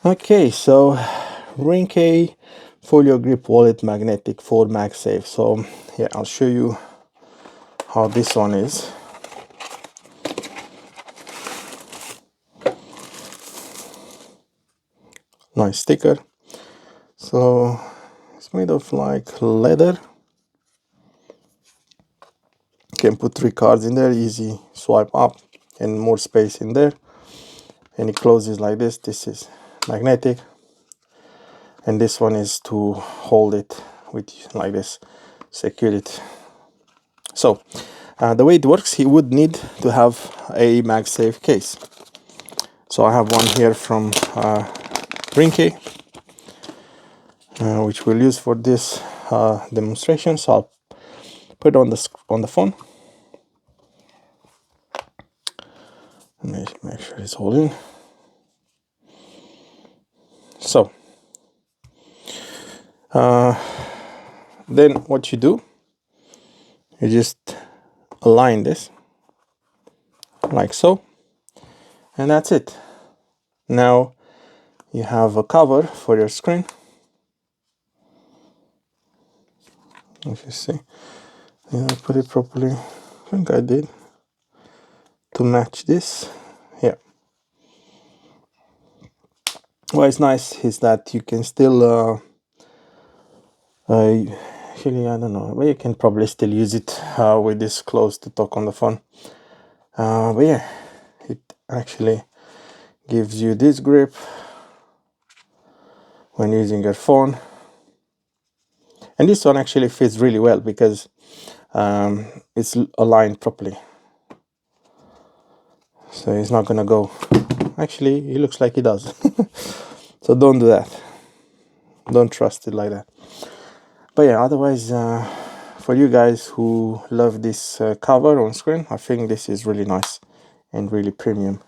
Okay, so Ringke Folio Grip Wallet Magnetic for MagSafe. So yeah, I'll show you how this one is. Nice sticker. So it's made of like leather. You can put 3 cards in there, easy swipe up, and more space in there. And it closes like this. This is magnetic, and this one is to hold it with like this, secure it. So the way it works, he would need to have a MagSafe case. So I have one here from Ringke, which we'll use for this demonstration. So I'll put it on the phone. Make sure it's holding. So then what you do, you just align this like so, and that's it. Now you have a cover for your screen. If you see, yeah, I put it properly. I think I did, to match this. Yeah. What is nice is that you can still actually, I don't know, but you can probably still use it with this close to talk on the phone. But yeah, it actually gives you this grip when using your phone. And this one actually fits really well because it's aligned properly. So it's not gonna go. Actually, it looks like it does. So don't do that. Don't trust it like that. But yeah, otherwise, for you guys who love this cover on screen, I think this is really nice and really premium.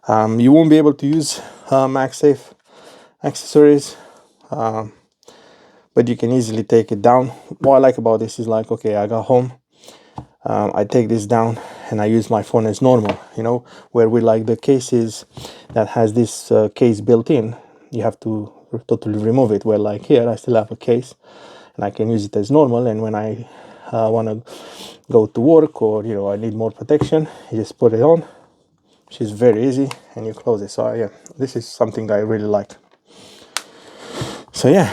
You won't be able to use MagSafe accessories, but you can easily take it down. What I like about this is like, okay, I got home, I take this down and I use my phone as normal, you know, where we like the cases that has this case built in, you have to totally remove it, where like here I still have a case and I can use it as normal, and when I want to go to work, or you know, I need more protection, you just put it on, which is very easy, and you close it. So yeah, this is something I really like. So yeah,